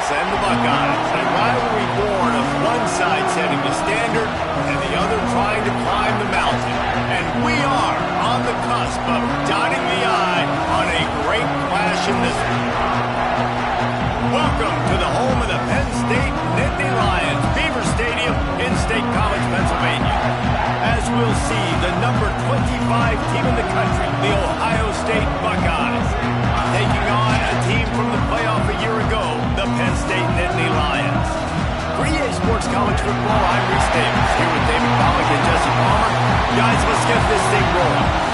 and the Buckeyes. A rivalry born of one side setting the standard and the other trying to climb the mountain. And we are on the cusp of dotting the I on a great clash in this one. Welcome to the home of the Penn State Nittany Lions, Beaver Stadium in State College, Pennsylvania. As we'll see, the number 25 team in the country, the Ohio State Buckeyes, taking on a team from the playoff a year ago, the Penn State Nittany Lions. For EA Sports College Football, I'm Reese Davis, here with David Pollack and Jesse Palmer. Guys, let's get this thing rolling.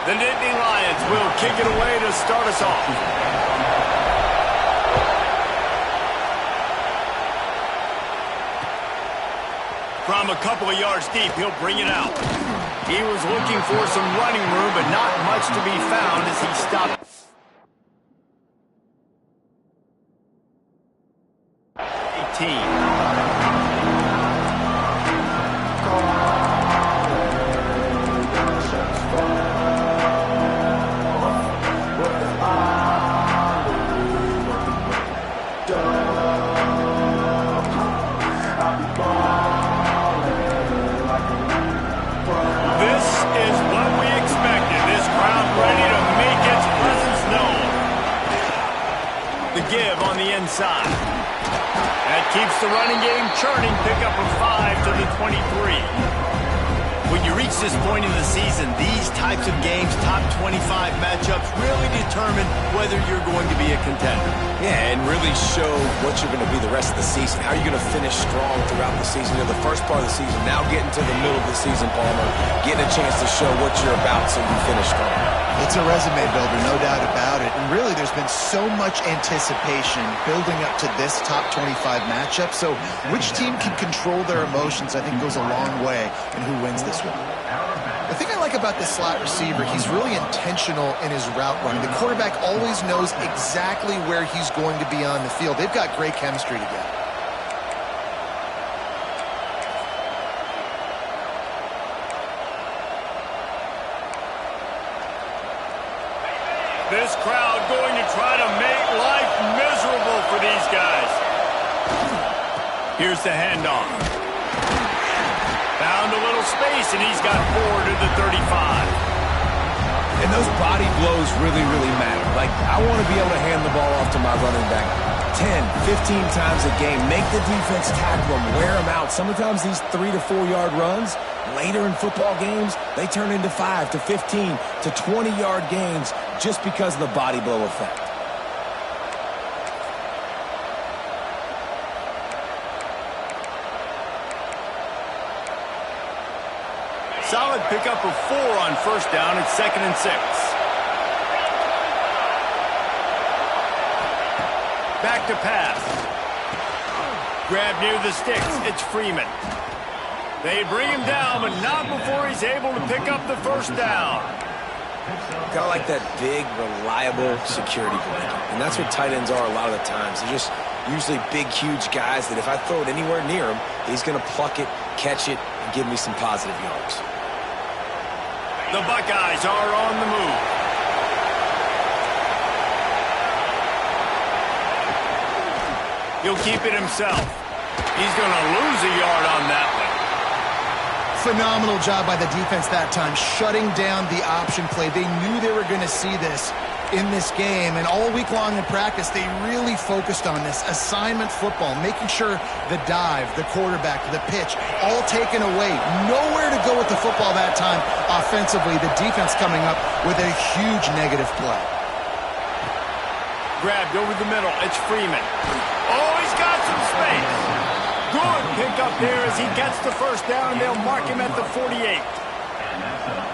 The Nittany Lions will kick it away to start us off. From a couple of yards deep, he'll bring it out. He was looking for some running room, but not much to be found as he stopped. 18. Give on the inside. That keeps the running game churning. Pick up a 5 to the 23. When you reach this point in the season, these types of games, top 25 matchups, really determine whether you're going to be a contender. Yeah, and really show what you're going to be the rest of the season. How are you going to finish strong throughout the season? You know, the first part of the season, now getting to the middle of the season, Palmer, getting a chance to show what you're about so you finish strong. It's a resume builder, no doubt about it. And really, there's been so much anticipation building up to this top 25 matchup. So which team can control their emotions, I think, goes a long way in who wins this one. The thing I like about this slot receiver, he's really intentional in his route running. The quarterback always knows exactly where he's going to be on the field. They've got great chemistry together. This crowd going to try to make life miserable for these guys. Here's the handoff. Found a little space, and he's got 4 to the 35. And those body blows really, really matter. Like, I want to be able to hand the ball off to my running back 10, 15 times a game. Make the defense tackle them, wear them out. Sometimes these 3 to 4 yard runs, later in football games, they turn into 5 to 15 to 20 yard gains just because of the body blow effect. Solid pickup of 4 on first down. It's 2nd and 6. Back to pass. Grab near the sticks. It's Freeman. They bring him down, but not before he's able to pick up the first down. Kind of like that big, reliable security blanket. And that's what tight ends are a lot of the times. They're just usually big, huge guys that if I throw it anywhere near him, he's going to pluck it, catch it, and give me some positive yards. The Buckeyes are on the move. He'll keep it himself. He's going to lose a yard on that one. Phenomenal job by the defense that time, shutting down the option play. They knew they were going to see this in this game, and all week long in practice, they really focused on this assignment football, making sure the dive, the quarterback, the pitch, all taken away. Nowhere to go with the football that time offensively. The defense coming up with a huge negative play. Grabbed over the middle. It's Freeman. Oh, he's got some space. Good pickup there as he gets the first down, and they'll mark him at the 48.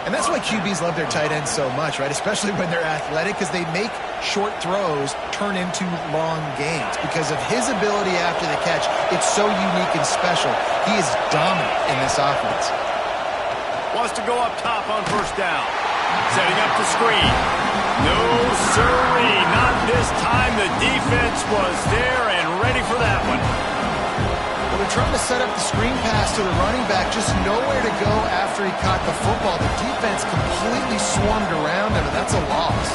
And that's why QBs love their tight ends so much, right? Especially when they're athletic, because they make short throws turn into long gains. Because of his ability after the catch, it's so unique and special. He is dominant in this offense. wants to go up top on first down. Setting up the screen. No, sirree. Not this time. The defense was there and ready for that one. Well, they're trying to set up the screen pass to the running back. Just nowhere to go after he caught the football. The defense completely swarmed around him, and that's a loss.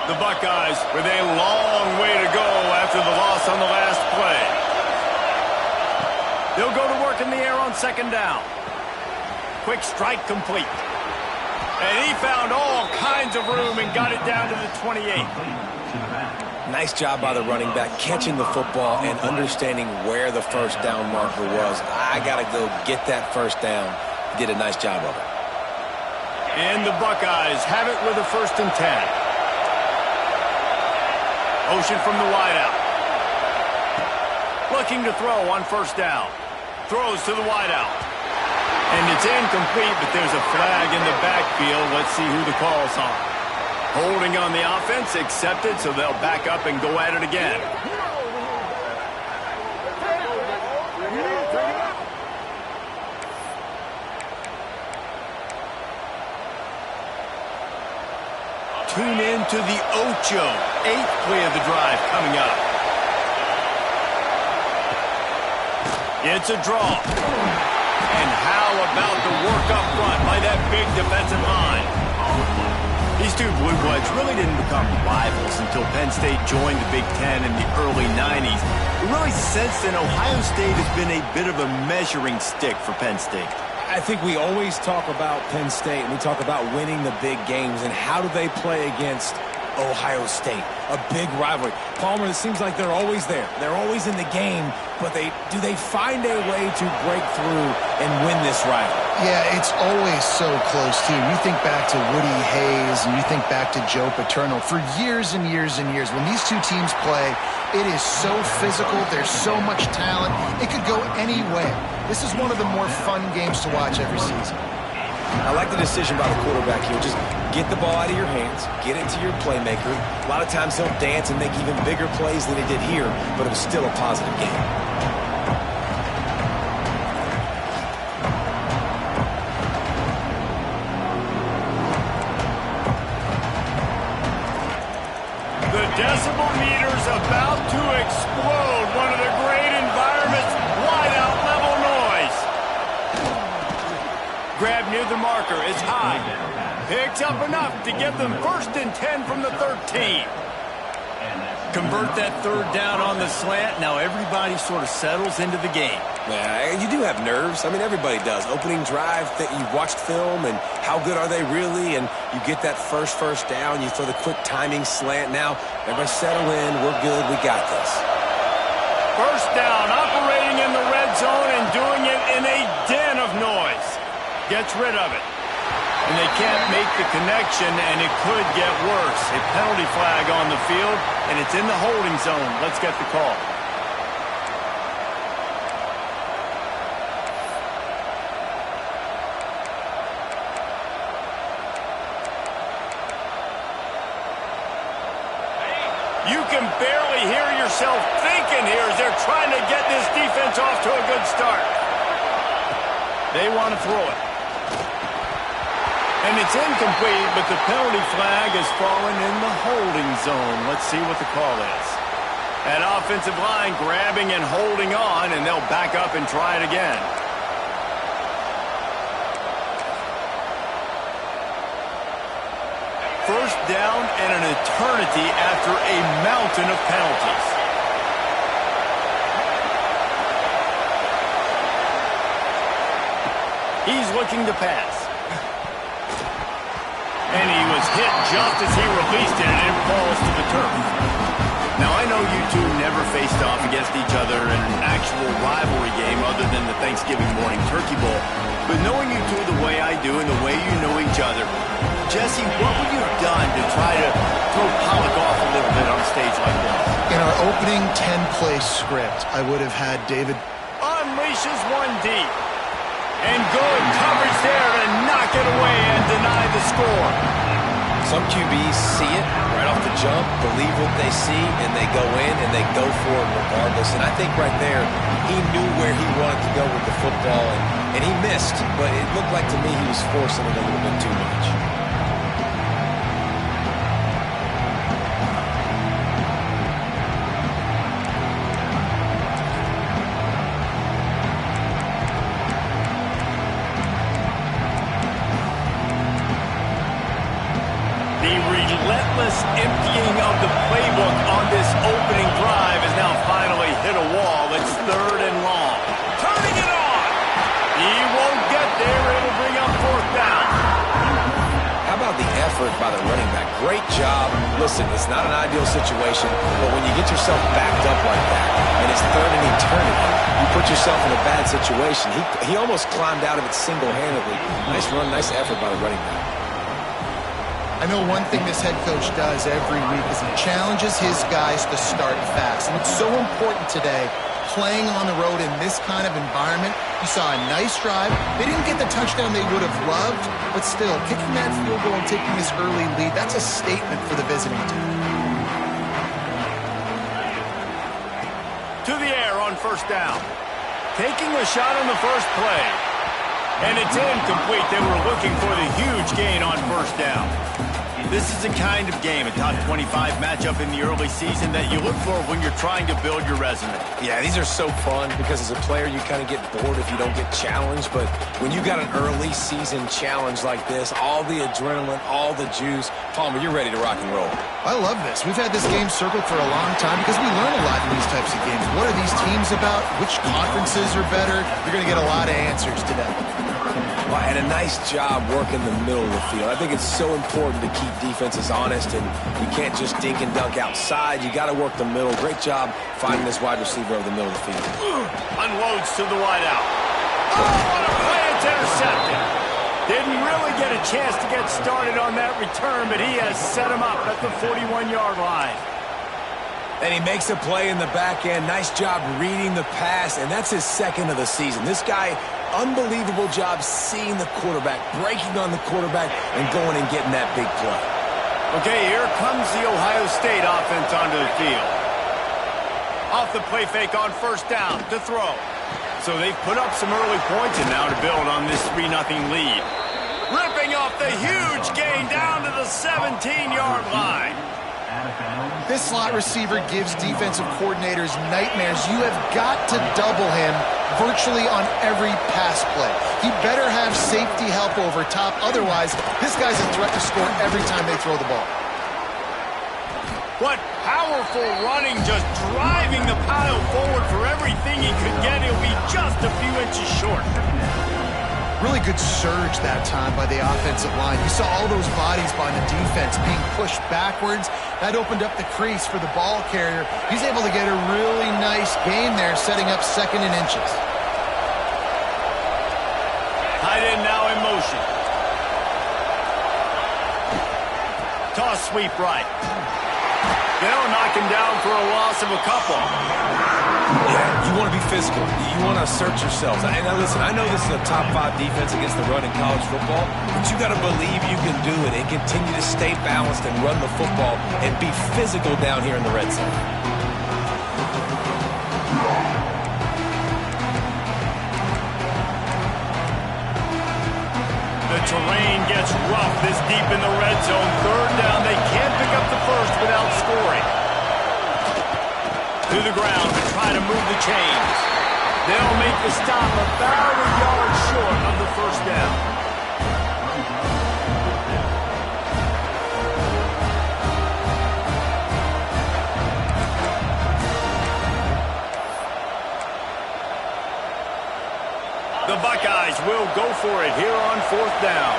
The Buckeyes with a long way to go after the loss on the last play. They'll go to work in the air on second down. Quick strike complete. And he found all kinds of room and got it down to the 28. Nice job by the running back, catching the football and understanding where the first down marker was. I got to go get that first down. He did a nice job of it. And the Buckeyes have it with a 1st and 10. Motion from the wideout. Looking to throw on first down. Throws to the wideout. And it's incomplete, but there's a flag in the backfield. Let's see who the call's on. Holding on the offense, accepted, so they'll back up and go at it again. Tune in to the Ocho. 8th play of the drive coming up. It's a draw. And how about the work up front by that big defensive line? These two Blue Bloods really didn't become rivals until Penn State joined the Big Ten in the early 90s. Really, since then, Ohio State has been a bit of a measuring stick for Penn State. I think we always talk about Penn State, and we talk about winning the big games, and how do they play against Ohio State? A big rivalry. Palmer, it seems like they're always there. They're always in the game, but do they find a way to break through and win this rivalry? Yeah, it's always so close, too. You think back to Woody Hayes, and you think back to Joe Paterno. For years and years and years, when these two teams play, it is so physical. There's so much talent. It could go any way. This is one of the more fun games to watch every season. I like the decision by the quarterback here. Just get the ball out of your hands, get it to your playmaker. A lot of times he'll dance and make even bigger plays than he did here, but it was still a positive game. The decibel meter's about to explode. One of the great environments, wide-out level noise. Grab near the marker is high. Picks up enough to give them 1st and 10 from the 13. Convert that 3rd down on the slant. Now everybody sort of settles into the game. Yeah, you do have nerves. I mean, everybody does. Opening drive, that you've watched film, and how good are they really? And you get that first down. You throw the quick timing slant. Now, everybody settle in. We're good. We got this. 1st down, operating in the red zone and doing it in a den of noise. Gets rid of it. And they can't make the connection, and it could get worse. A penalty flag on the field, and it's in the holding zone. Let's get the call. You can barely hear yourself thinking here as they're trying to get this defense off to a good start. They want to throw it. And it's incomplete, but the penalty flag has fallen in the holding zone. Let's see what the call is. That offensive line grabbing and holding on, and they'll back up and try it again. First down and an eternity after a mountain of penalties. He's looking to pass. And he was hit just as he released it, and it falls to the turf. Now, I know you two never faced off against each other in an actual rivalry game other than the Thanksgiving morning Turkey Bowl. But knowing you two the way I do and the way you know each other, Jesse, what would you have done to try to throw Pollock off a little bit on a stage like this? In our opening 10-play script, I would have had David unleashes one deep. And good coverage there to knock it away and deny the score. Some QBs see it right off the the jump, believe what they see, and they go in and they go for it regardless. And I think right there, he knew where he wanted to go with the football, and he missed, but it looked like to me he was forcing it a little bit too much. Emptying of the playbook on this opening drive has now finally hit a wall. It's 3rd and long. Turning it on. He won't get there. It'll bring up 4th down. How about the effort by the running back? Great job. Listen, it's not an ideal situation, but when you get yourself backed up like that, and it's 3rd and eternity, you put yourself in a bad situation. He almost climbed out of it single-handedly. Nice run, nice effort by the running back. I know one thing this head coach does every week is he challenges his guys to start fast. And it's so important today, playing on the road in this kind of environment. You saw a nice drive. They didn't get the touchdown they would have loved, but still, kicking that field goal and taking this early lead, that's a statement for the visiting team. To the air on 1st down. Taking a shot on the first play. And it's incomplete. They were looking for the huge gain on 1st down. This is the kind of game, a top 25 matchup in the early season that you look for when you're trying to build your resume. Yeah, these are so fun because as a player, you kind of get bored if you don't get challenged. But when you got an early season challenge like this, all the adrenaline, all the juice, Palmer, you're ready to rock and roll. I love this. We've had this game circled for a long time because we learn a lot in these types of games. What are these teams about? Which conferences are better? You're going to get a lot of answers today. Well, and a nice job working the middle of the field. I think it's so important to keep defenses honest, and you can't just dink and dunk outside. You got to work the middle. Great job finding this wide receiver over the middle of the field. Unloads to the wide out. Oh, what a play! It's intercepted. Didn't really get a chance to get started on that return, but he has set him up at the 41-yard line. And he makes a play in the back end. Nice job reading the pass, and that's his 2nd of the season. This guy, unbelievable job seeing the quarterback, breaking on the quarterback, and going and getting that big play. Okay, here comes the Ohio State offense onto the field. Off the play fake on 1st down to throw. So they've put up some early points and now to build on this 3-0 lead. Ripping off the huge gain down to the 17-yard line. This slot receiver gives defensive coordinators nightmares. You have got to double him virtually on every pass play. He better have safety help over top. Otherwise, this guy's a threat to score every time they throw the ball. What powerful running, just driving the pile forward for everything he could get. He'll be just a few inches short. Really good surge that time by the offensive line. You saw all those bodies by the defense being pushed backwards. That opened up the crease for the ball carrier. He's able to get a really nice gain there, setting up 2nd and inches. Tight end now in motion. Toss sweep right. They'll knock him down for a loss of a couple. Yeah, you want to be physical. You want to assert yourselves. And now listen, I know this is a top 5 defense against the run in college football, but you got to believe you can do it and continue to stay balanced and run the football and be physical down here in the red zone. The terrain gets rough this deep in the red zone. 3rd down, they can't pick up the first without scoring. To the ground to try to move the chains. They'll make the stop about a yard short of the 1st down. The Buckeyes will go for it here on 4th down.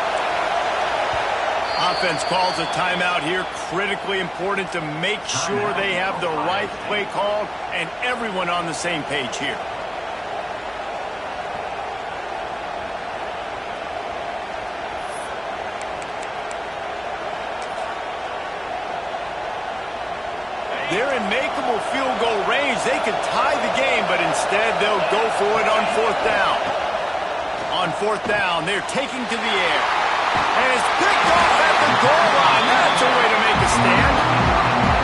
Offense calls a timeout here. Critically important to make sure they have the right play called and everyone on the same page here. They're in makeable field goal range. They could tie the game, but instead they'll go for it on 4th down. On 4th down, they're taking to the air. And it's picked off at the goal line. That's a way to make a stand.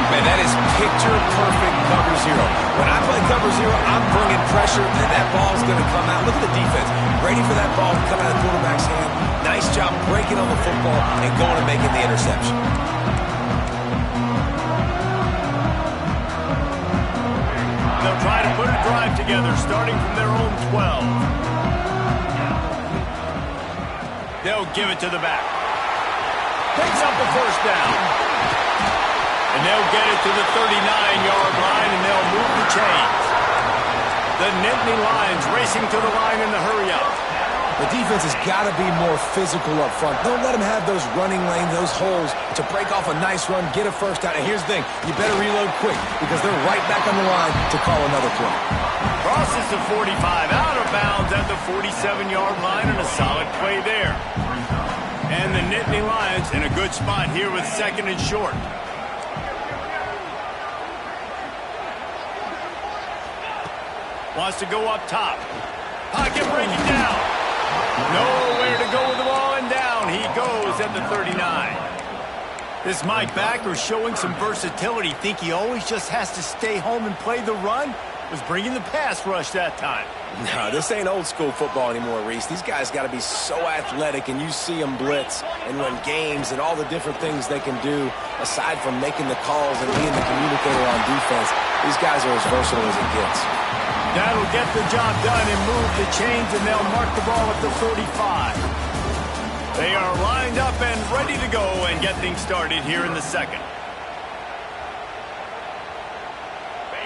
Man, that is picture-perfect cover zero. When I play cover zero, I'm bringing pressure, and that ball's going to come out. Look at the defense. Ready for that ball to come out of the quarterback's hand. Nice job breaking on the football and going and making the interception. They'll try to put a drive together, starting from their own 12. They'll give it to the back. Picks up the first down. And they'll get it to the 39-yard line, and they'll move the chains. The Nittany Lions racing to the line in the hurry-up. The defense has got to be more physical up front. Don't let them have those running lanes, those holes to break off a nice run, get a first down. And here's the thing, you better reload quick because they're right back on the line to call another play. Crosses the 45, out of bounds at the 47-yard line, and a solid play there. And the Nittany Lions in a good spot here with second and short. Wants to go up top. Pocket breaking down. Nowhere to go with the ball, and down he goes at the 39. This Mike backer showing some versatility. Think he always just has to stay home and play the run? Was bringing the pass rush that time. No, this ain't old school football anymore, Reese. These guys got to be so athletic, and you see them blitz and run games and all the different things they can do aside from making the calls and being the communicator on defense. These guys are as versatile as it gets. That'll get the job done and move the chains, and they'll mark the ball at the 45. They are lined up and ready to go and get things started here in the second.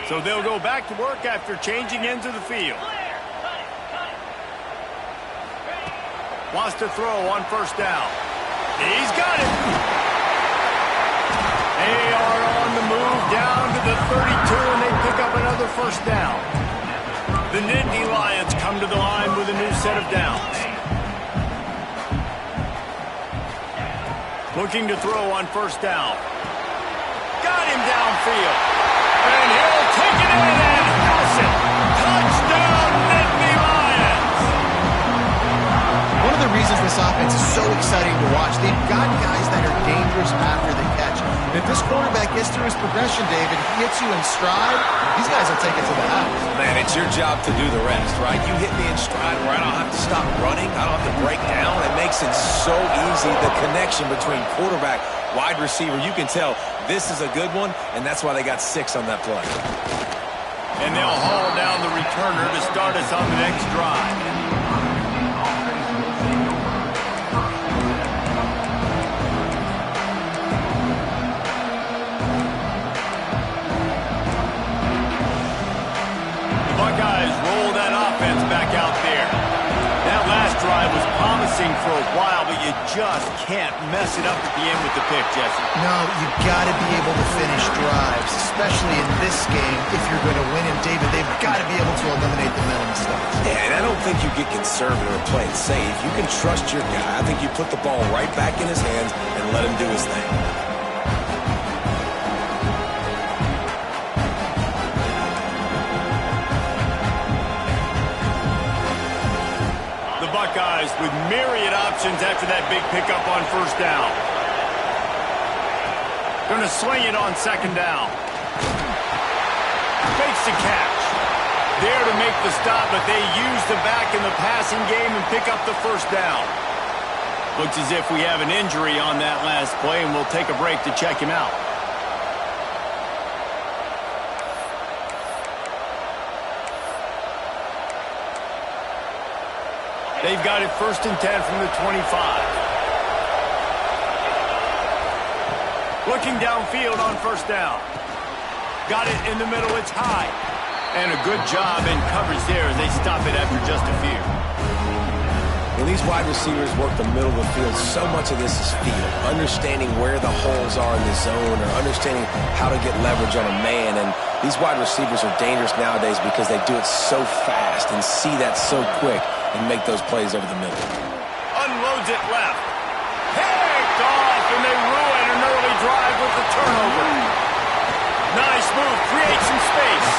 So they'll go back to work after changing into the field. Wants to throw on first down. He's got it. They are on the move down to the 32, and they pick up another first down. The Nittany Lions come to the line with a new set of downs. Looking to throw on first down. Got him downfield. And he'll take it in and house it. Touchdown, Nittany Lions. One of the reasons this offense is so exciting to watch, they've got guys that are dangerous after the catch. If this quarterback gets through his progression, David, he hits you in stride, these guys will take it to the house. Man, it's your job to do the rest, right? You hit me in stride where I don't have to stop running. I don't have to break down. It makes it so easy, the connection between quarterback, wide receiver. You can tell this is a good one, and that's why they got 6 on that play. And they'll haul down the returner to start us on the next drive. Buckeyes roll that offense back out there. That last drive was promising for a while, but you just can't mess it up at the end with the pick, Jesse. No, you've got to be able to finish drives, especially in this game if you're going to win. And, David, they've got to be able to eliminate the mental mistakes. Yeah, and I don't think you get conservative or play it safe. You can trust your guy. I think you put the ball right back in his hands and let him do his thing. Buckeyes with myriad options after that big pickup on first down. Going to swing it on second down. Fakes the catch. There to make the stop, but they use the back in the passing game and pick up the first down. Looks as if we have an injury on that last play, and we'll take a break to check him out. They've got it 1st and 10 from the 25. Looking downfield on first down. Got it in the middle, it's high. And a good job in coverage there as they stop it after just a few. When these wide receivers work the middle of the field, so much of this is feel. Understanding where the holes are in the zone or understanding how to get leverage on a man. And these wide receivers are dangerous nowadays because they do it so fast and see that so quick and make those plays over the middle. Unloads it left. Picked off, and they ruin an early drive with the turnover. Nice move, create some space.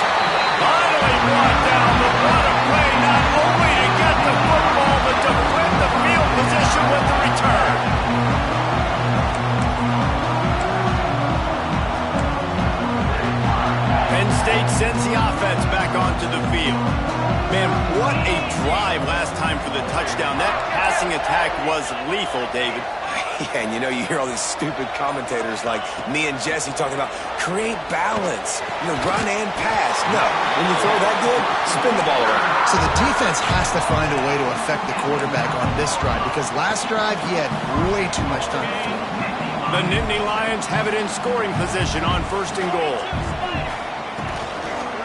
Finally brought down, but what a play, not only to get the football, but to flip the field position with the return. Man, what a drive last time for the touchdown. That passing attack was lethal, David. Yeah, and you hear all these stupid commentators like me and Jesse talking about create balance, run and pass. No, when you throw that good, spin the ball around. So the defense has to find a way to affect the quarterback on this drive because last drive he had way too much time to throw. The Nittany Lions have it in scoring position on 1st and goal.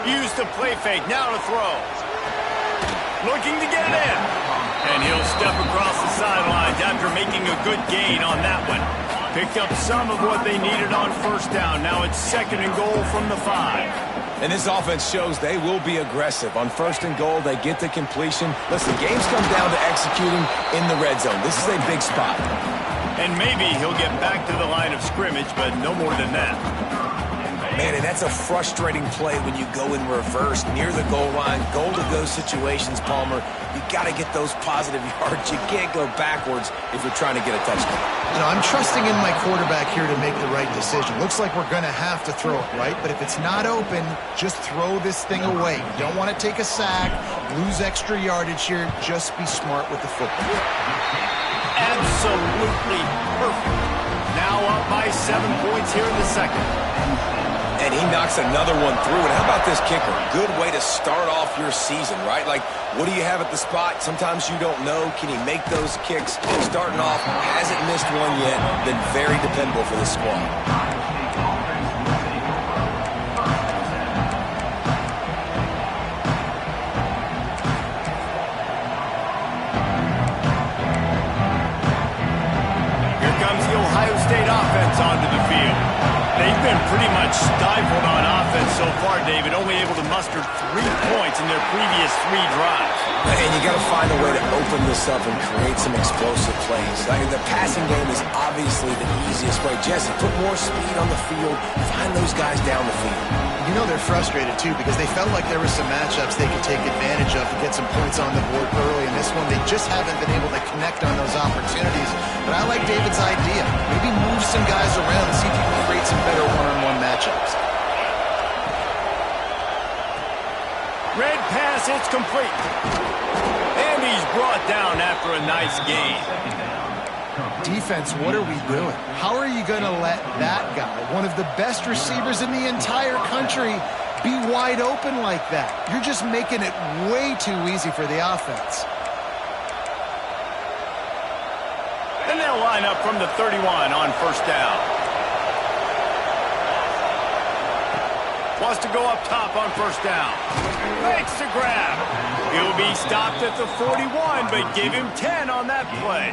Use the play fake, now to throw. Looking to get it in. And he'll step across the sidelines after making a good gain on that one. Picked up some of what they needed on 1st down. Now it's 2nd and goal from the 5. And this offense shows they will be aggressive. On 1st and goal, they get the completion. Listen, games come down to executing in the red zone. This is a big spot. And maybe he'll get back to the line of scrimmage, but no more than that. Man, and that's a frustrating play when you go in reverse near the goal line, goal-to-go situations, Palmer. You got to get those positive yards. You can't go backwards if you're trying to get a touchdown. I'm trusting in my quarterback here to make the right decision. Looks like we're going to have to throw it, right? But if it's not open, just throw this thing away. You don't want to take a sack, lose extra yardage here. Just be smart with the football. Absolutely perfect. Now up by 7 points here in the 2nd. And he knocks another one through. And how about this kicker? Good way to start off your season, right? Like, what do you have at the spot? Sometimes you don't know. Can he make those kicks? Starting off, hasn't missed one yet. Been very dependable for this squad. State offense onto the field. They've been pretty much stifled on offense so far, David, only able to muster 3 points in their previous 3 drives. And you got to find a way to open this up and create some explosive plays. Like, the passing game is obviously the easiest way. Jesse, put more speed on the field. Find those guys down the field. They're frustrated, too, because they felt like there were some matchups they could take advantage of to get some points on the board early. In this one, they just haven't been able to connect on those opportunities. But I like David's idea. Maybe move some guys around and see if you can create some better one-on-one matchups. Red pass, it's complete. And he's brought down after a nice gain. Defense, what are we doing? How are you going to let that guy, one of the best receivers in the entire country, be wide open like that? You're just making it way too easy for the offense. And they'll line up from the 31 on 1st down. Wants to go up top on 1st down. Makes the grab. He'll be stopped at the 41, but give him 10 on that play.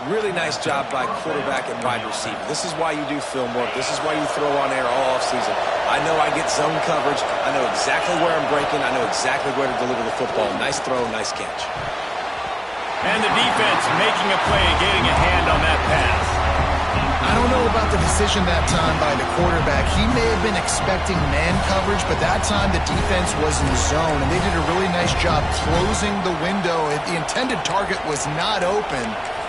Really nice job by quarterback and wide receiver. This is why you do film work. This is why you throw on air all offseason. I know I get zone coverage. I know exactly where I'm breaking. I know exactly where to deliver the football. Nice throw, nice catch. And the defense making a play, getting a hand on that pass. I don't know about the decision that time by the quarterback. He may have been expecting man coverage, but that time the defense was in zone, and they did a really nice job closing the window. The intended target was not open,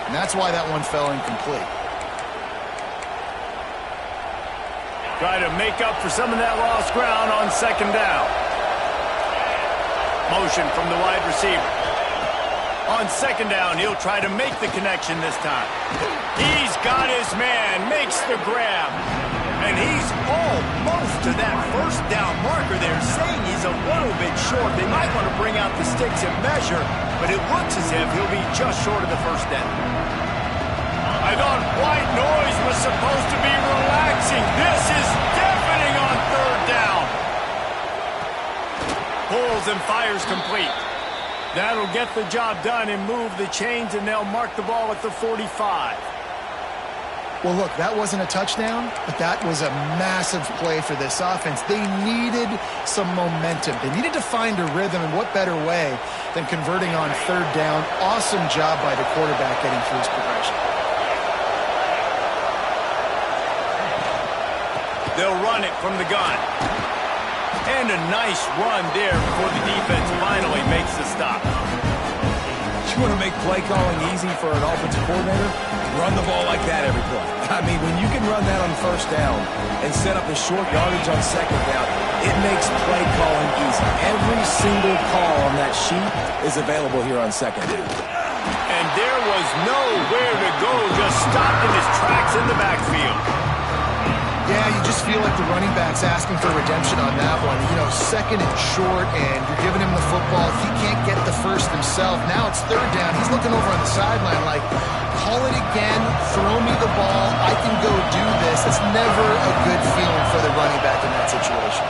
and that's why that one fell incomplete. Try to make up for some of that lost ground on 2nd down. Motion from the wide receiver. On 2nd down, he'll try to make the connection this time. He's got his man, makes the grab. And he's almost to that 1st down marker there, saying he's a little bit short. They might want to bring out the sticks and measure, but it looks as if he'll be just short of the 1st down. I thought white noise was supposed to be relaxing. This is deafening on 3rd down. Pulls and fires complete. That'll get the job done and move the chains, and they'll mark the ball at the 45. Well, look, that wasn't a touchdown, but that was a massive play for this offense. They needed some momentum. They needed to find a rhythm, and what better way than converting on 3rd down. Awesome job by the quarterback getting through his progression. They'll run it from the gun. And a nice run there before the defense finally makes the stop. You want to make play calling easy for an offensive coordinator? Run the ball like that every play. I mean, when you can run that on first down and set up a short yardage on second down, it makes play calling easy. Every single call on that sheet is available here on second down. And there was nowhere to go, just stopped in his tracks in the backfield. Yeah, you just feel like the running back's asking for redemption on that one. You know, second and short, and you're giving him the football. He can't get the first himself. Now it's third down. He's looking over on the sideline like, call it again, throw me the ball, I can go do this. It's never a good feeling for the running back in that situation.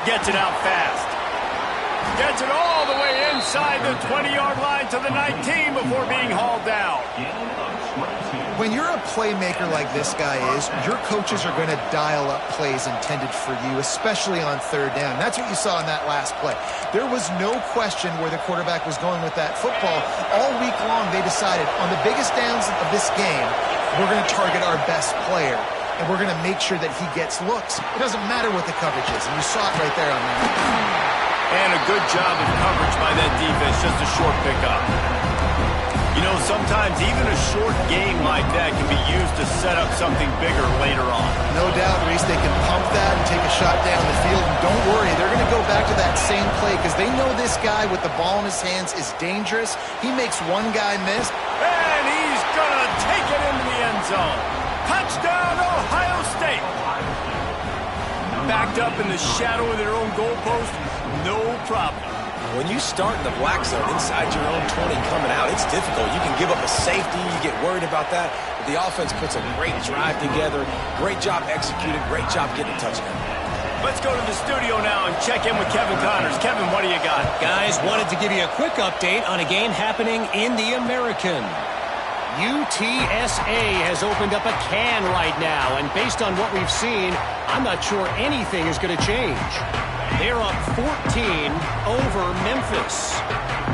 Gets it out fast. Gets it all the way inside the 20-yard line to the 19 before being hauled down. When you're a playmaker like this guy is, your coaches are going to dial up plays intended for you, especially on third down. That's what you saw in that last play. There was no question where the quarterback was going with that football. All week long, they decided on the biggest downs of this game, we're going to target our best player, and we're going to make sure that he gets looks. It doesn't matter what the coverage is, and you saw it right there on that. And a good job of coverage by that defense, just a short pickup. You know, sometimes even a short game like that can be used to set up something bigger later on. No doubt, Reese, they can pump that and take a shot down the field. And don't worry, they're going to go back to that same play because they know this guy with the ball in his hands is dangerous. He makes one guy miss. And he's going to take it into the end zone. Touchdown, Ohio State. Backed up in the shadow of their own goalpost, no problem. When you start in the black zone inside your own 20 coming out, it's difficult. You can give up a safety. You get worried about that. But the offense puts a great drive together. Great job executed. Great job getting a touchdown. Let's go to the studio now and check in with Kevin Connors. Kevin, what do you got? Guys, wanted to give you a quick update on a game happening in the American. UTSA has opened up a can right now, and based on what we've seen, I'm not sure anything is going to change. They're up 14 over Memphis.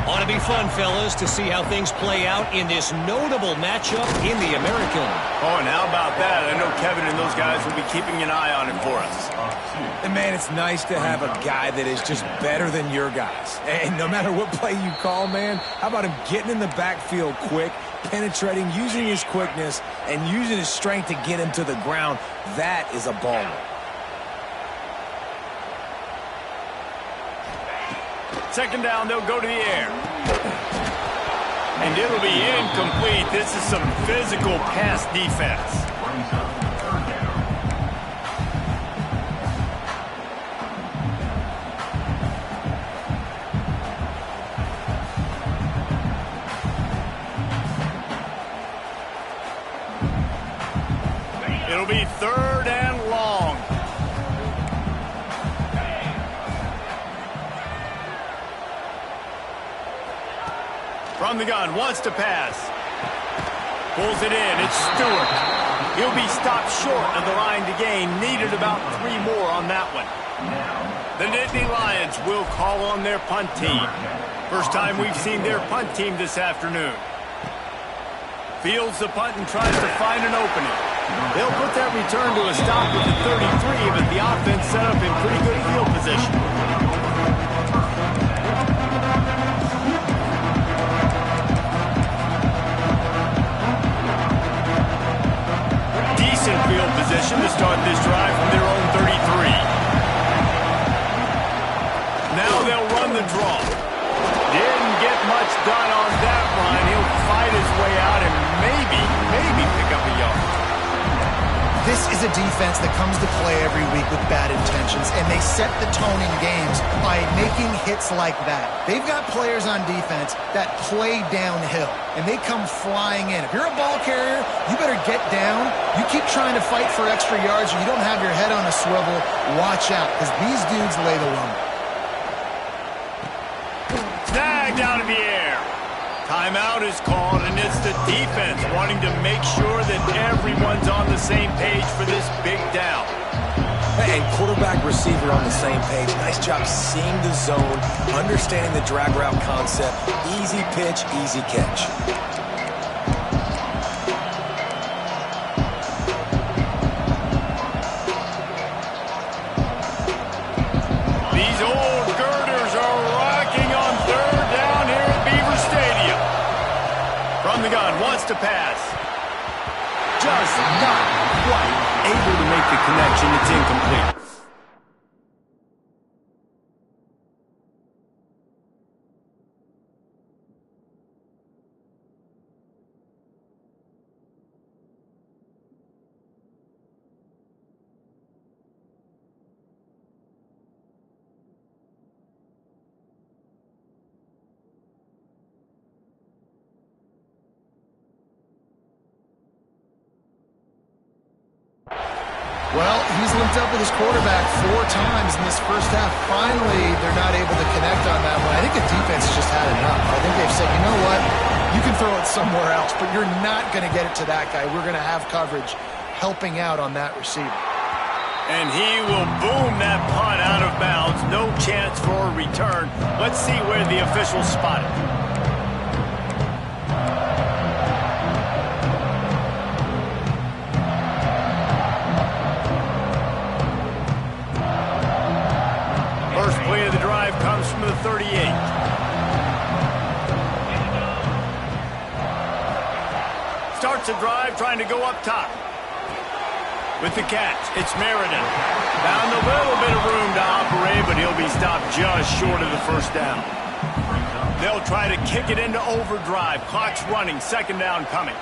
Ought to be fun, fellas, to see how things play out in this notable matchup in the American. Oh, and how about that? I know Kevin and those guys will be keeping an eye on it for us. And, man, it's nice to have a guy that is just better than your guys. And no matter what play you call, man, how about him getting in the backfield quick, penetrating, using his quickness, and using his strength to get him to the ground? That is a baller. Second down, they'll go to the air. And it'll be incomplete. This is some physical pass defense. It'll be third and long. From the gun, wants to pass. Pulls it in, it's Stewart. He'll be stopped short of the line to gain. Needed about 3 more on that one. The Nittany Lions will call on their punt team. First time we've seen their punt team this afternoon. Fields the punt and tries to find an opening. They'll put that return to a stop with the 33, but the offense set up in pretty good field position. Decent field position to start this drive from their own 33. Now they'll run the draw. Didn't get much done on that run. He'll fight his way out and maybe pick up a yard. This is a defense that comes to play every week with bad intentions, and they set the tone in games by making hits like that. They've got players on defense that play downhill, and they come flying in. If you're a ball carrier, you better get down. You keep trying to fight for extra yards, or you don't have your head on a swivel. Watch out, because these dudes lay the lumber. Snagged out of the air. Timeout is called, and it's the defense wanting to make sure that everyone's on the same page for this big down. And quarterback, receiver on the same page. Nice job seeing the zone, understanding the drag route concept. Easy pitch, easy catch. These old girders are rocking on shotgun, wants to pass. Just not quite able to make the connection. It's incomplete. Well, he's linked up with his quarterback 4 times in this first half. Finally, they're not able to connect on that one. I think the defense just had enough. I think they've said, you know what, you can throw it somewhere else, but you're not going to get it to that guy. We're going to have coverage helping out on that receiver. And he will boom that punt out of bounds. No chance for a return. Let's see where the officials spot it. First play of the drive comes from the 38. Starts a drive trying to go up top. With the catch, it's Meriden. Found a little bit of room to operate, but he'll be stopped just short of the first down. They'll try to kick it into overdrive. Clock's running, second down coming.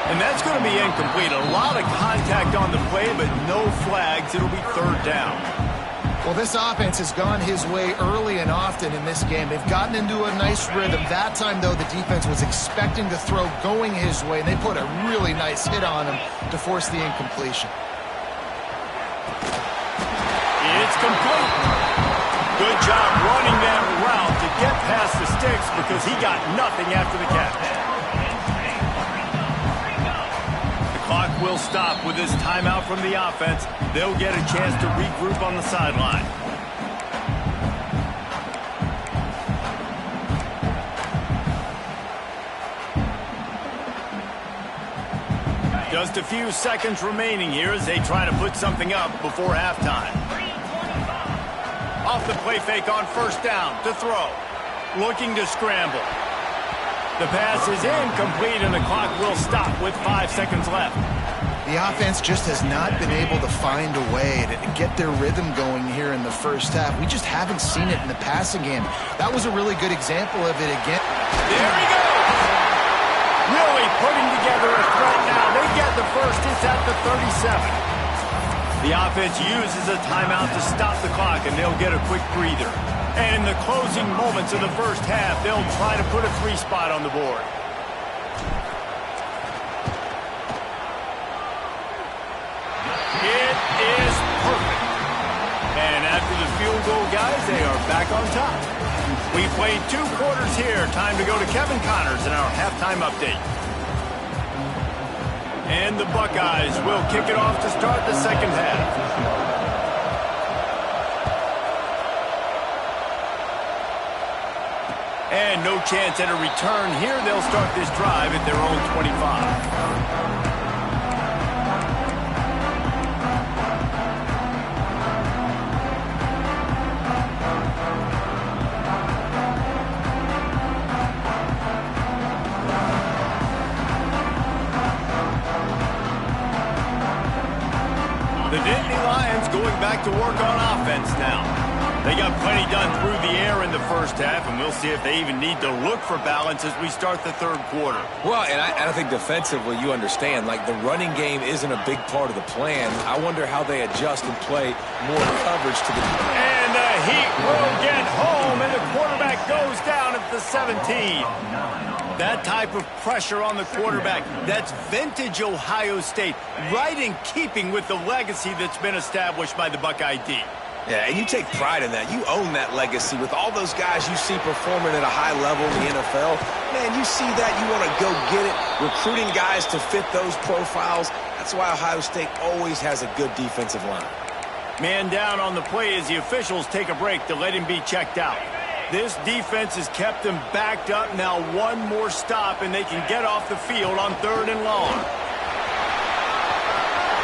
And that's going to be incomplete. A lot of contact on the play, but no flags. It'll be third down. Well, this offense has gone his way early and often in this game. They've gotten into a nice rhythm. That time, though, the defense was expecting the throw going his way, and they put a really nice hit on him to force the incompletion. It's complete. Good job running that route to get past the sticks because he got nothing after the catch. Clock will stop with this timeout from the offense. They'll get a chance to regroup on the sideline. Just a few seconds remaining here as they try to put something up before halftime. Off the play fake on first down to throw. Looking to scramble. The pass is incomplete, and the clock will stop with 5 seconds left. The offense just has not been able to find a way to get their rhythm going here in the first half. We just haven't seen it in the passing game. That was a really good example of it again. There he goes! Really putting together a threat now. They get the first. It's at the 37. The offense uses a timeout to stop the clock, and they'll get a quick breather. And in the closing moments of the first half, they'll try to put a 3 spot on the board. It is perfect. And after the field goal, guys, they are back on top. We played 2 quarters here. Time to go to Kevin Connors in our halftime update. And the Buckeyes will kick it off to start the second half. And no chance at a return here. They'll start this drive at their own 25. The Nittany Lions going back to work on offense now. They got plenty done through the air in the first half, and we'll see if they even need to look for balance as we start the third quarter. Well, and I think defensively, you understand, like the running game isn't a big part of the plan. I wonder how they adjust and play more coverage to the... And the Heat will get home, and the quarterback goes down at the 17. That type of pressure on the quarterback, that's vintage Ohio State, right in keeping with the legacy that's been established by the Buckeye D. Yeah, and you take pride in that. You own that legacy with all those guys you see performing at a high level in the NFL. Man, you see that, you want to go get it, recruiting guys to fit those profiles. That's why Ohio State always has a good defensive line. Man down on the play as the officials take a break to let him be checked out. This defense has kept them backed up. Now one more stop, and they can get off the field on 3rd and long.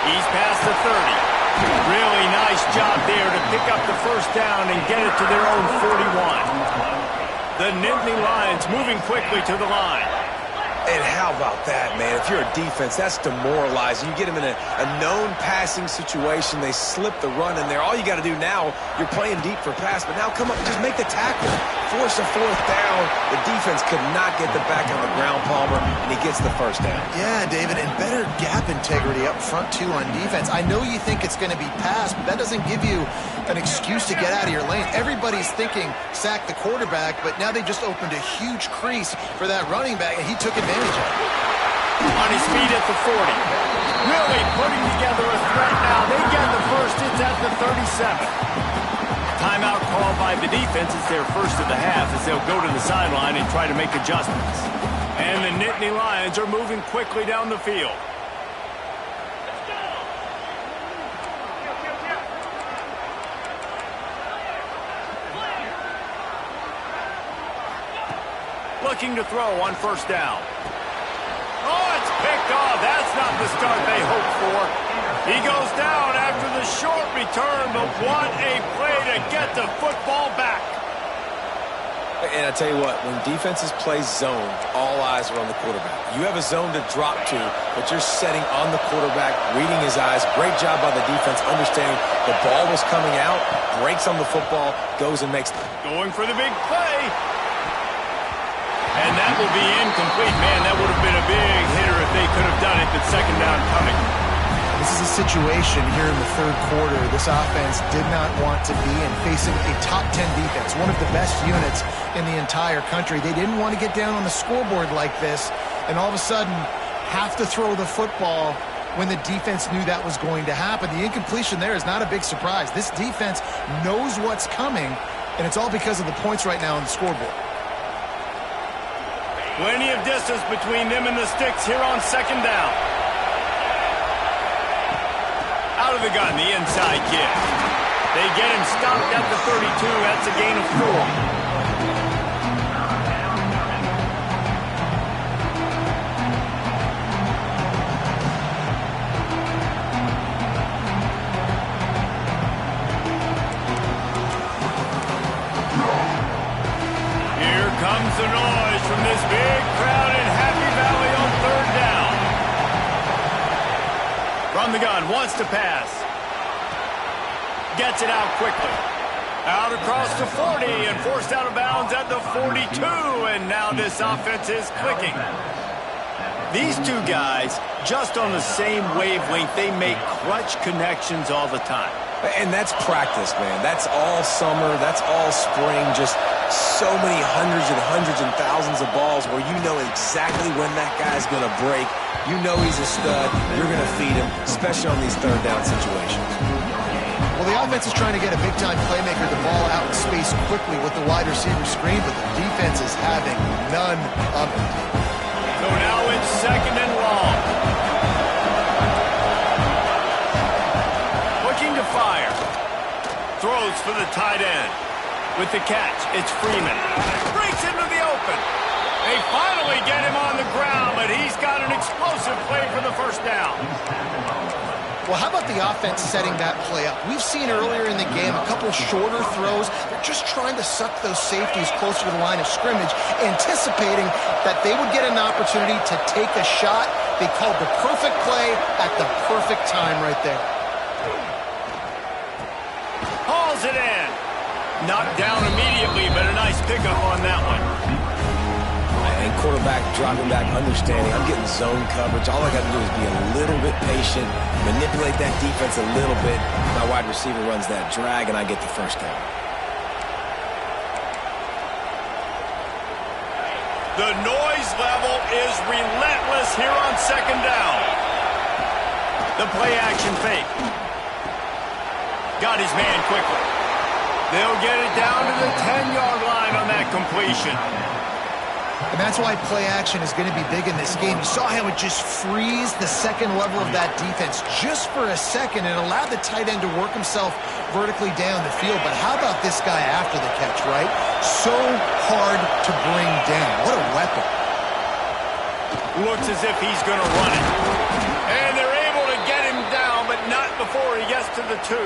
He's past the 30. Really nice job there to pick up the first down and get it to their own 41. The Nittany Lions moving quickly to the line. And how about that, man? If you're a defense, that's demoralizing. You get them in a known passing situation. They slip the run in there. All you got to do now, you're playing deep for pass, but now come up and just make the tackle. Force a fourth down. The defense could not get the back on the ground, Palmer, and he gets the first down. Yeah, David, and better gap integrity up front, too, on defense. I know you think it's going to be pass, but that doesn't give you an excuse to get out of your lane. Everybody's thinking sack the quarterback, but now they just opened a huge crease for that running back, and he took advantage of it. On his feet at the 40. Really putting together a threat now. They get the first. It's at the 37. Timeout called by the defense. It's their first of the half as they'll go to the sideline and try to make adjustments. And the Nittany Lions are moving quickly down the field. Looking to throw on first down. Oh, it's picked off. That's not the start they hoped for. He goes down after the short return, but what a play to get the football back. And I tell you what, when defenses play zone, all eyes are on the quarterback. You have a zone to drop to, but you're setting on the quarterback, reading his eyes. Great job by the defense, understanding the ball was coming out, breaks on the football, goes and makes it. Going for the big play. And that will be incomplete. Man, that would have been a big hitter if they could have done it, but second down coming. This is a situation here in the third quarter this offense did not want to be in, facing a top 10 defense, one of the best units in the entire country. They didn't want to get down on the scoreboard like this, and all of a sudden have to throw the football when the defense knew that was going to happen. The incompletion there is not a big surprise. This defense knows what's coming, and it's all because of the points right now on the scoreboard. Plenty of distance between them and the sticks here on second down. Out of the gun, the inside kick. They get him stopped at the 32. That's a gain of 4. Comes the noise from this big crowd in Happy Valley on third down. From the gun, wants to pass. Gets it out quickly. Out across the 40 and forced out of bounds at the 42. And now this offense is clicking. These two guys, just on the same wavelength, they make clutch connections all the time. And that's practice, man. That's all summer. That's all spring. Just so many hundreds and thousands of balls where you know exactly when that guy's going to break. You know he's a stud. You're going to feed him, especially on these third down situations. Well, the offense is trying to get a big-time playmaker the ball out in space quickly with the wide receiver screen, but the defense is having none of it. So now it's second and long. Looking to fire. Throws for the tight end. With the catch, it's Freeman. Breaks into the open. They finally get him on the ground, but he's got an explosive play for the first down. Well, how about the offense setting that play up? We've seen earlier in the game a couple shorter throws. They're just trying to suck those safeties closer to the line of scrimmage, anticipating that they would get an opportunity to take a shot. They called the perfect play at the perfect time right there. Hauls it in. Knocked down immediately, but a nice pickup on that one. And quarterback dropping back, understanding I'm getting zone coverage. All I got to do is be a little bit patient, manipulate that defense a little bit. My wide receiver runs that drag, and I get the first down. The noise level is relentless here on second down. The play action fake. Got his man quickly. They'll get it down to the 10-yard line on that completion. And that's why play action is going to be big in this game. You saw how it just frees the second level of that defense just for a second and allowed the tight end to work himself vertically down the field. But how about this guy after the catch, right? So hard to bring down. What a weapon. Looks as if he's going to run it. And they're able to get him down, but not before he gets to the 2.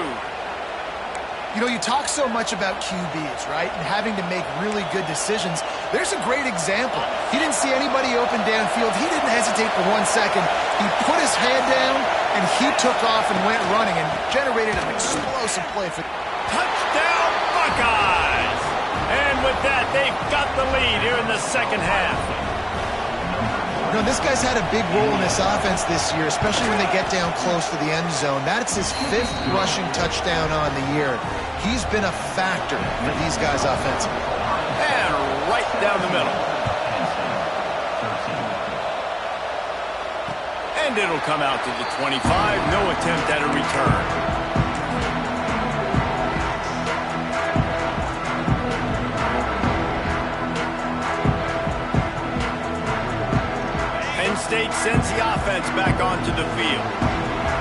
You know, you talk so much about QBs, right, and having to make really good decisions. There's a great example. He didn't see anybody open downfield. He didn't hesitate for 1 second. He put his head down, and he took off and went running and generated an explosive play for Touchdown, Buckeyes! And with that, they've got the lead here in the second half. You know, this guy's had a big role in this offense this year, especially when they get down close to the end zone. That's his 5th rushing touchdown on the year. He's been a factor for these guys offensively. And right down the middle. And it'll come out to the 25. No attempt at a return. State sends the offense back onto the field.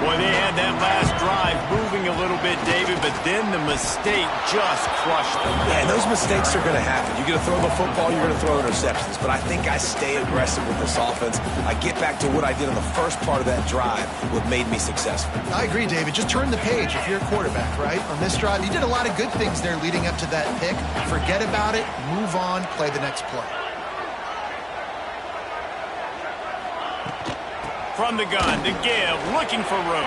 Boy, they had that last drive moving a little bit, David, but then the mistake just crushed them. Yeah, and those mistakes are going to happen. You're going to throw the football, you're going to throw interceptions. But I think I stay aggressive with this offense. I get back to what I did in the first part of that drive, what made me successful. I agree, David. Just turn the page if you're a quarterback, right? On this drive, you did a lot of good things there leading up to that pick. Forget about it, move on, play the next play. From the gun to give, looking for room.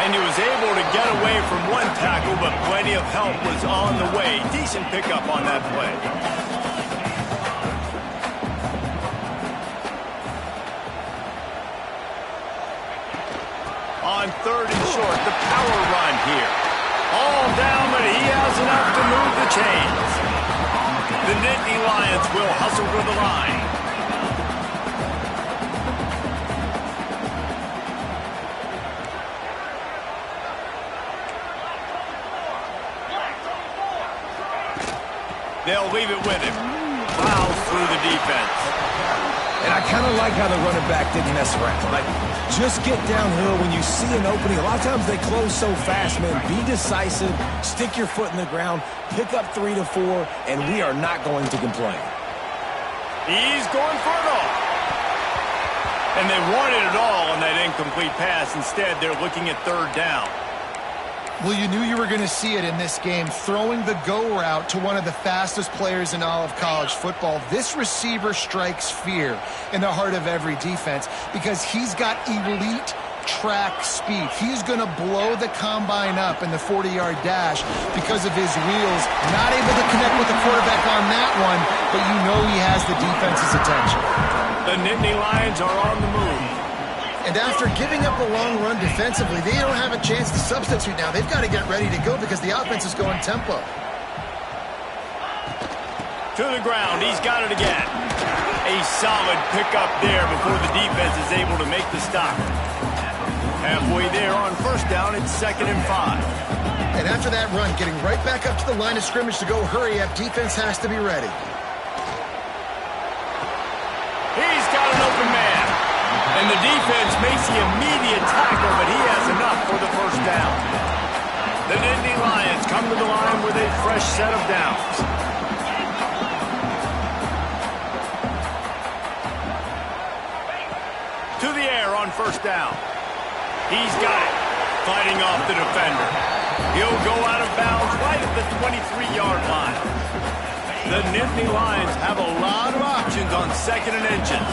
And he was able to get away from one tackle, but plenty of help was on the way. Decent pickup on that play. On 3rd and short, the power run here. All down, but he has enough to move the chains. The Nittany Lions will hustle to the line. They'll leave it with him. Plows through the defense. And I kind of like how the running back didn't mess around. Like, just get downhill when you see an opening. A lot of times they close so fast, man. Be decisive, stick your foot in the ground, pick up 3 to 4, and we are not going to complain. He's going for it all. And they wanted it all on that incomplete pass. Instead, they're looking at 3rd down. Well, you knew you were going to see it in this game, throwing the go route to one of the fastest players in all of college football. This receiver strikes fear in the heart of every defense because he's got elite track speed. He's going to blow the combine up in the 40-yard dash because of his wheels. Not able to connect with the quarterback on that one, but you know he has the defense's attention. The Nittany Lions are on the move. And after giving up a long run defensively, they don't have a chance to substitute now. They've got to get ready to go because the offense is going tempo. To the ground. He's got it again. A solid pickup there before the defense is able to make the stop. Halfway there on 1st down, it's 2nd and 5. And after that run, getting right back up to the line of scrimmage to go hurry up, defense has to be ready. He's got an open man. And the defense makes the immediate tackle, but he has enough for the 1st down. The Nittany Lions come to the line with a fresh set of downs. To the air on 1st down. He's got it. Fighting off the defender. He'll go out of bounds right at the 23-yard line. The Nittany Lions have a lot of options on 2nd and inches.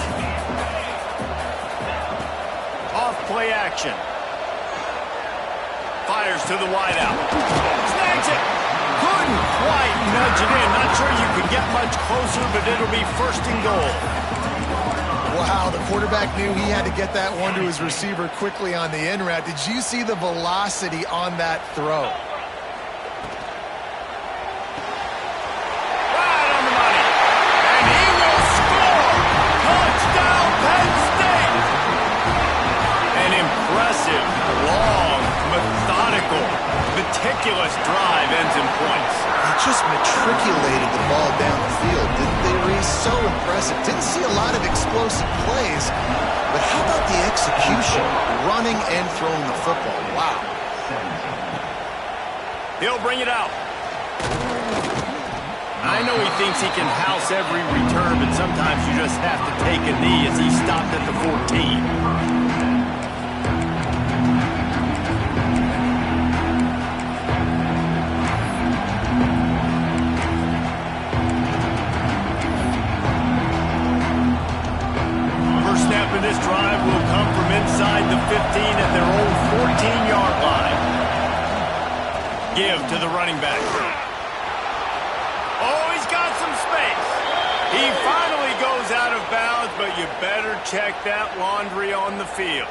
Off-play action. Fires to the wideout. Snags it. Couldn't quite nudge it in. Not sure you could get much closer, but it'll be 1st and goal. Wow, the quarterback knew he had to get that one to his receiver quickly on the in route. Did you see the velocity on that throw? Right on the money. And he will score. Touchdown, Penn State. An impressive, long, methodical, meticulous drive ends in points. He just matriculated the ball down the field, didn't they, Reese? So impressive. Didn't see a lot of explosive plays, but how about the execution? Running and throwing the football. Wow. He'll bring it out. I know he thinks he can house every return, but sometimes you just have to take a knee as he stopped at the 14. running back. Oh, he's got some space. He finally goes out of bounds, but you better check that laundry on the field.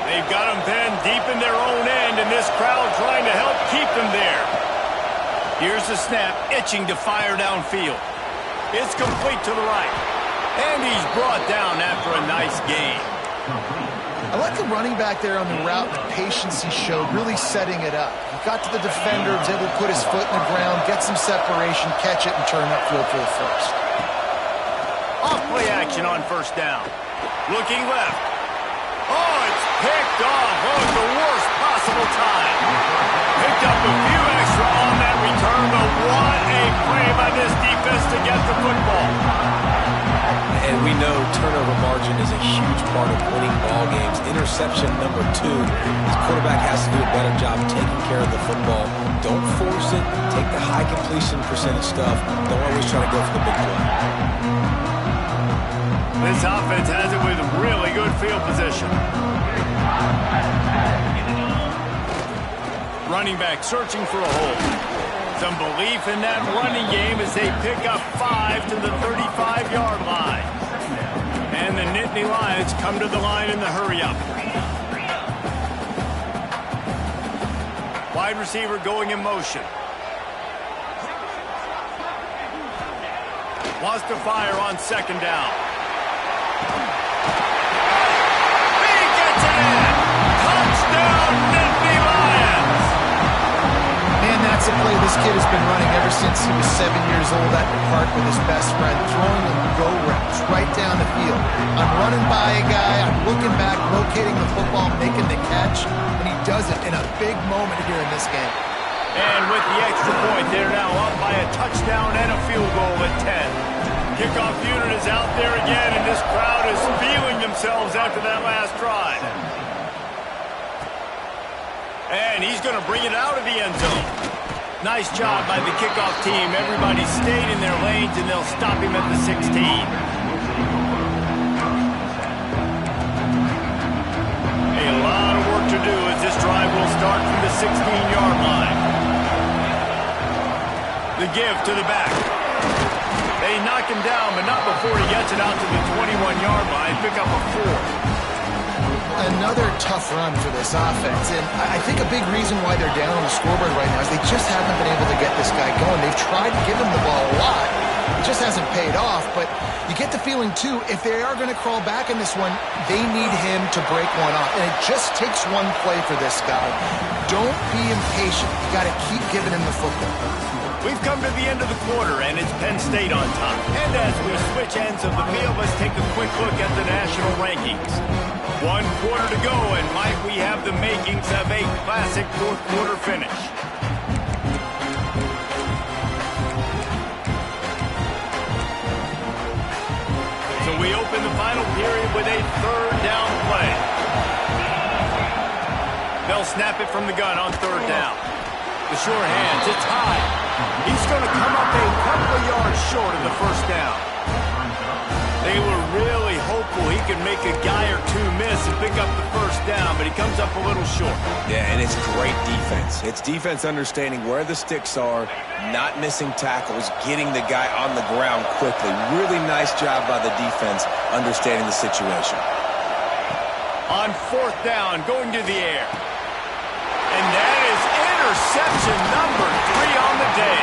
They've got them pinned deep in their own end, and this crowd trying to help keep them there. Here's the snap, itching to fire downfield. It's complete to the right. And he's brought down after a nice gain. I like the running back there on the route, the patience he showed, really setting it up. He got to the defender, was able to put his foot in the ground, get some separation, catch it, and turn upfield for the first. Off play action on first down. Looking left. Oh, it's picked off. Oh, at the worst possible time. Picked up a few extra on that return, but what a play by this defense to get the football. And we know turnover margin is a huge part of winning ball games. Interception number 2. This quarterback has to do a better job taking care of the football. Don't force it. Take the high completion percentage stuff. Don't always try to go for the big play. This offense has it with really good field position. Running back searching for a hole. Some belief in that running game as they pick up 5 to the 35-yard line. And the Nittany Lions come to the line in the hurry-up. Wide receiver going in motion. Wants to fire on second down. He gets it in! Touchdown, Nittany Lions! Man, that's a play this kid has been running ever since he was 7 years old at the park with his best friend, throwing them go routes right down the field. I'm running by a guy, I'm looking back, locating the football, making the catch, and he does it in a big moment here in this game. And with the extra point, they're now up by a touchdown and a field goal at 10. Kickoff unit is out there again, and this crowd is feeling themselves after that last drive. And he's going to bring it out of the end zone. Nice job by the kickoff team. Everybody stayed in their lanes, and they'll stop him at the 16. A lot of work to do as this drive will start from the 16-yard line. The give to the back. They knock him down, but not before he gets it out to the 21-yard line. Pick up a 4. Another tough run for this offense, and I think a big reason why they're down on the scoreboard right now is they just haven't been able to get this guy going. They've tried to give him the ball a lot. It just hasn't paid off, but you get the feeling, too, if they are going to crawl back in this one, they need him to break one off, and it just takes one play for this guy. Don't be impatient. You got to keep giving him the football. We've come to the end of the quarter, and it's Penn State on top. And as we switch ends of the field, let's take a quick look at the national rankings. 1 quarter to go, and Mike, we have the makings of a classic fourth quarter finish. So we open the final period with a third down play. They'll snap it from the gun on third down. The sure hands, it's high. He's going to come up a couple of yards short of the first down. They were really hopeful he could make a guy or two miss and pick up the first down, but he comes up a little short. Yeah, and it's great defense. It's defense understanding where the sticks are, not missing tackles, getting the guy on the ground quickly. Really nice job by the defense understanding the situation. On fourth down, going to the air. And that is interception number 3 on the day.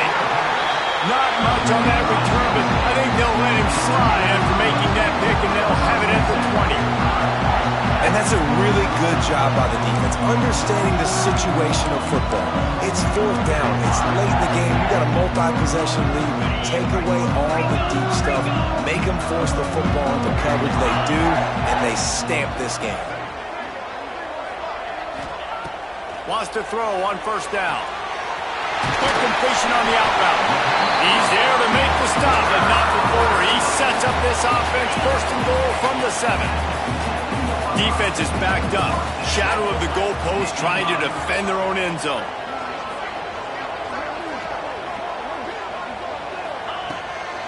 Not much on that return, but I think they'll let him slide after making that pick, and they'll have it at the 20. And that's a really good job by the defense, understanding the situation of football. It's fourth down. It's late in the game. You got a multi-possession lead. Take away all the deep stuff. Make them force the football into coverage. They do, and they stamp this game. Wants to throw on first down. Quick completion on the outbound. He's there to make the stop, but not before he sets up this offense. First and goal from the 7. Defense is backed up. Shadow of the goalpost trying to defend their own end zone.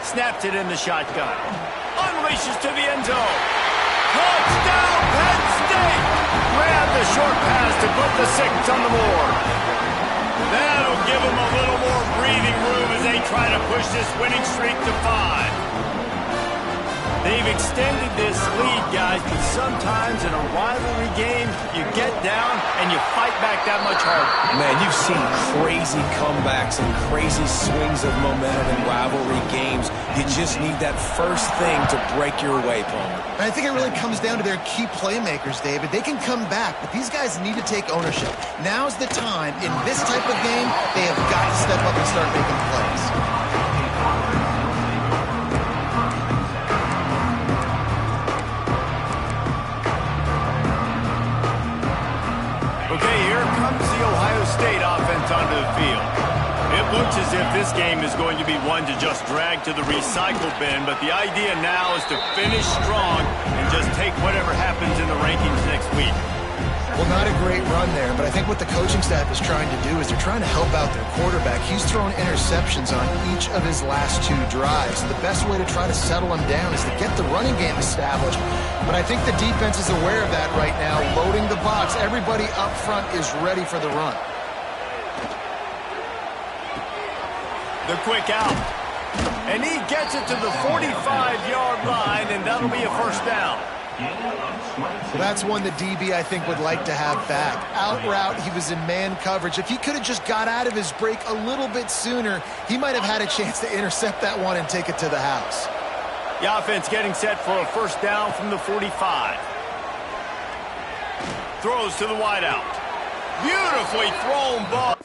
Snaps it in the shotgun. Unleashes to the end zone. Touchdown, Penn State! Grab the short pass to put the 6 on the board. That'll give them a little more breathing room as they try to push this winning streak to 5. They've extended this lead, guys, but sometimes in a rivalry game, you get down and you fight back that much harder. Man, you've seen crazy comebacks and crazy swings of momentum in rivalry games. You just need that first thing to break your way, Palmer. I think it really comes down to their key playmakers, David. They can come back, but these guys need to take ownership. Now's the time. In this type of game, they have got to step up and start making plays. Okay, here comes the Ohio State offense onto the field. It looks as if this game is going to be one to just drag to the recycle bin, but the idea now is to finish strong and just take whatever happens in the rankings next week. Well, not a great run there, but I think what the coaching staff is trying to do is they're trying to help out their quarterback. He's thrown interceptions on each of his last 2 drives. So the best way to try to settle him down is to get the running game established. But I think the defense is aware of that right now, loading the box. Everybody up front is ready for the run. The quick out. And he gets it to the 45-yard line, and that'll be a first down. Well, that's one that DB, I think, would like to have back. Out route, he was in man coverage. If he could have just got out of his break a little bit sooner, he might have had a chance to intercept that one and take it to the house. The offense getting set for a first down from the 45. Throws to the wideout. Beautifully thrown ball.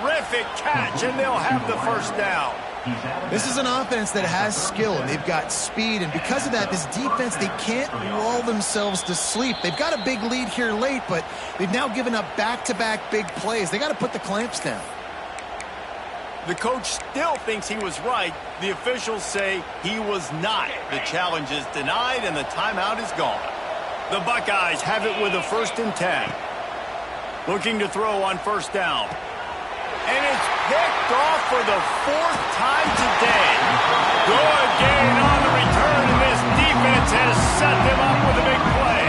Terrific catch, and they'll have the first down. This is an offense that has skill, and they've got speed, and because of that, this defense, they can't lull themselves to sleep. They've got a big lead here late, but they've now given up back-to-back big plays. They got to put the clamps down. The coach still thinks he was right. The officials say he was not. The challenge is denied, and the timeout is gone. The Buckeyes have it with a 1st and 10. Looking to throw on first down. And it's picked off for the 4th time today. Good gain on the return, and this defense has set them up with a big play.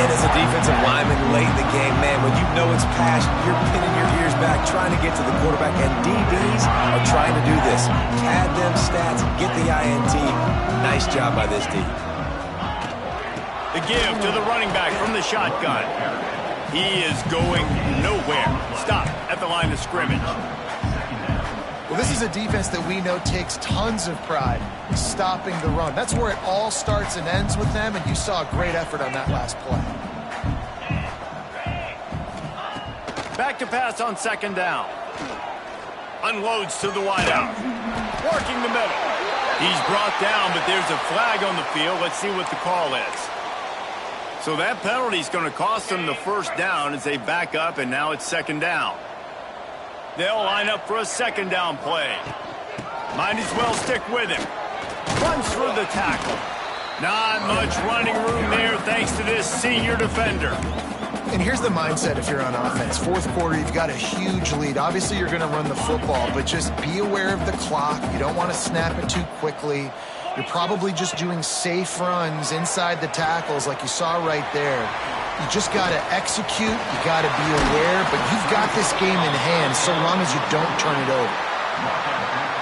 And as a defensive lineman late in the game, man, when you know it's past, you're pinning your ears back, trying to get to the quarterback, and DBs are trying to do this. Pad them stats, get the INT. Nice job by this D. The give to the running back from the shotgun. He is going nowhere. Stop at the line of scrimmage. Well, this is a defense that we know takes tons of pride stopping the run. That's where it all starts and ends with them, and you saw a great effort on that last play. Back to pass on second down. Unloads to the wideout. Working the middle. He's brought down, but there's a flag on the field. Let's see what the call is. So that penalty is going to cost them the first down as they back up, and now it's second down. They'll line up for a second down play. Might as well stick with him. Runs through the tackle. Not much running room there thanks to this senior defender. And here's the mindset if you're on offense. 4th quarter, you've got a huge lead. Obviously, you're going to run the football, but just be aware of the clock. You don't want to snap it too quickly. You're probably just doing safe runs inside the tackles like you saw right there. You just got to execute. You got to be aware, but you've got this game in hand so long as you don't turn it over.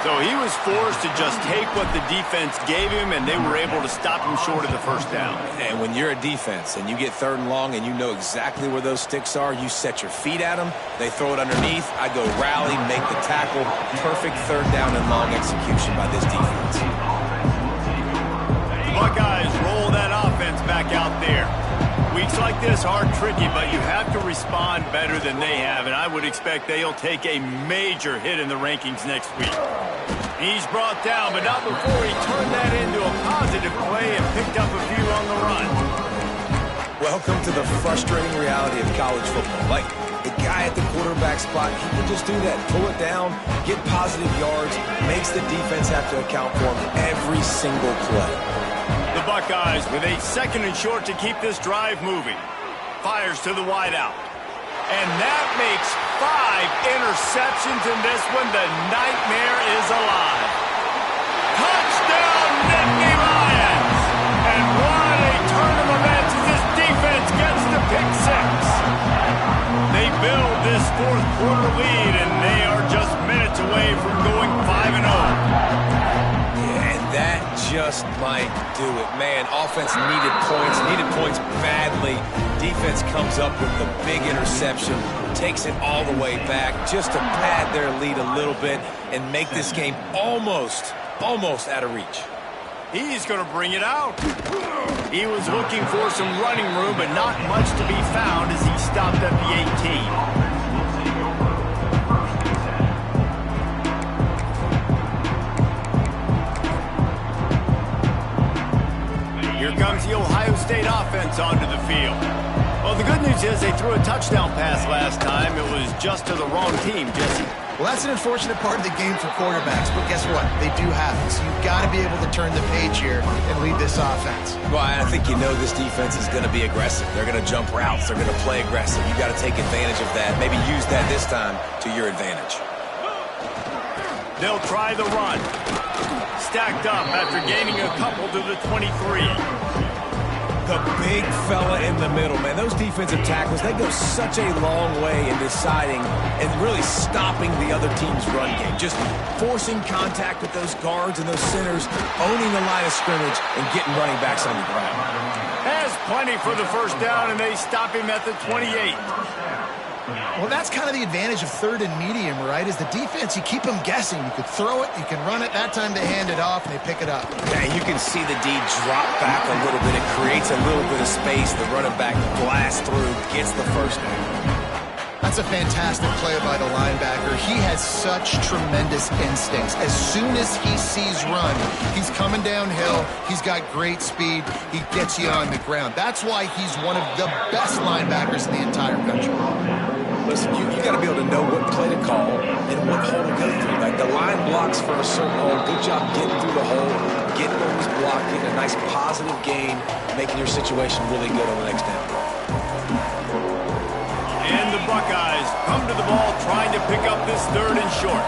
So he was forced to just take what the defense gave him, and they were able to stop him short of the first down. And when you're a defense and you get 3rd and long and you know exactly where those sticks are, you set your feet at them, they throw it underneath, I go rally, make the tackle. Perfect 3rd down and long execution by this defense. Buckeyes roll that offense back out there. Weeks like this are tricky, but you have to respond better than they have, and I would expect they'll take a major hit in the rankings next week. He's brought down, but not before he turned that into a positive play and picked up a few on the run. Well, Welcome to the frustrating reality of college football. Like, the guy at the quarterback spot, he can just do that. Pull it down, get positive yards, makes the defense have to account for him every single play. The Buckeyes with a 2nd and short to keep this drive moving. Fires to the wideout. And that makes 5 interceptions in this one. The nightmare is alive. Touchdown, Nittany Lions! And what a turn of events as this defense gets the pick 6. They build this 4th quarter lead, and they are just minutes away from going 5-0. Yeah, and that just might do it. Man, offense needed points badly. Defense comes up with the big interception, takes it all the way back just to pad their lead a little bit and make this game almost out of reach. He's going to bring it out. He was looking for some running room, but not much to be found as he stopped at the 18. Here comes the Ohio State offense onto the field. Well, the good news is they threw a touchdown pass last time. It was just to the wrong team, Jesse. Well, that's an unfortunate part of the game for quarterbacks, but guess what? They do have it, so you've got to be able to turn the page here and lead this offense. Well, I think you know this defense is going to be aggressive. They're going to jump routes. They're going to play aggressive. You got to take advantage of that. Maybe use that this time to your advantage. They'll try the run. Stacked up after gaining a couple to the 23. The big fella in the middle, man. Those defensive tackles, they go such a long way in deciding and really stopping the other team's run game. Just forcing contact with those guards and those centers, owning the line of scrimmage, and getting running backs on the ground. Has plenty for the 1st down, and they stop him at the 28. Well, that's kind of the advantage of 3rd and medium, right? Is the defense, you keep them guessing. You could throw it, you can run it. That time they hand it off, and they pick it up. Yeah, and you can see the D drop back a little bit. It creates a little bit of space. The running back blasts through, gets the 1st down. That's a fantastic play by the linebacker. He has such tremendous instincts. As soon as he sees run, he's coming downhill. He's got great speed. He gets you on the ground. That's why he's one of the best linebackers in the entire country. Listen, you got to be able to know what play to call and what hole to go through. Like, the line blocks for a certain hole. Good job getting through the hole, getting where he's blocking, a nice positive gain, making your situation really good on the next down. And the Buckeyes come to the ball trying to pick up this 3rd and short.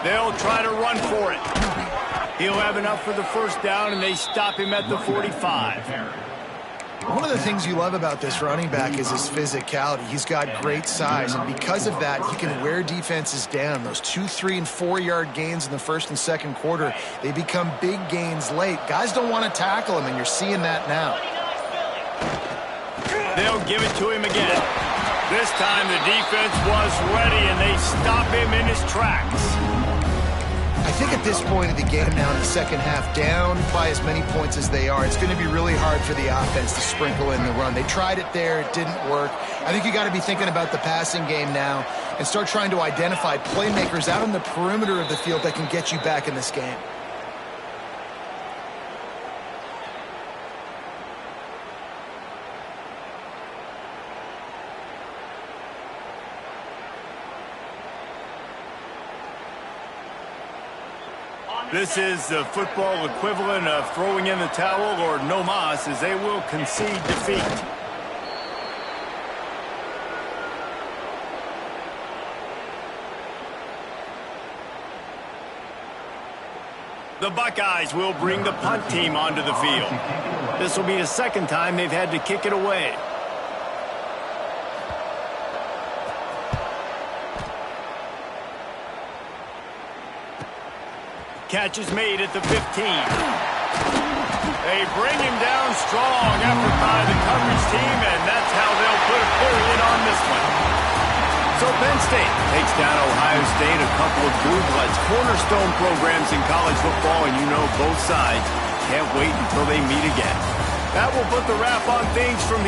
They'll try to run for it. He'll have enough for the 1st down, and they stop him at the 45. One of the things you love about this running back is his physicality. He's got great size, and because of that, he can wear defenses down. Those 2, 3, and 4-yard gains in the 1st and 2nd quarter, they become big gains late. Guys don't want to tackle him, and you're seeing that now. They'll give it to him again. This time the defense was ready, and they stop him in his tracks. I think at this point of the game now in the 2nd half, down by as many points as they are, it's going to be really hard for the offense to sprinkle in the run. They tried it there. It didn't work. I think you got to be thinking about the passing game now and start trying to identify playmakers out on the perimeter of the field that can get you back in this game. This is the football equivalent of throwing in the towel or no mas, as they will concede defeat. The Buckeyes will bring the punt team onto the field. This will be the 2nd time they've had to kick it away. Catch is made at the 15. They bring him down strong. Effort by the coverage team, and that's how they'll put a period on this one. So Penn State takes down Ohio State, a couple of blue bloods, cornerstone programs in college football, and you know both sides can't wait until they meet again. That will put the wrap on things from here.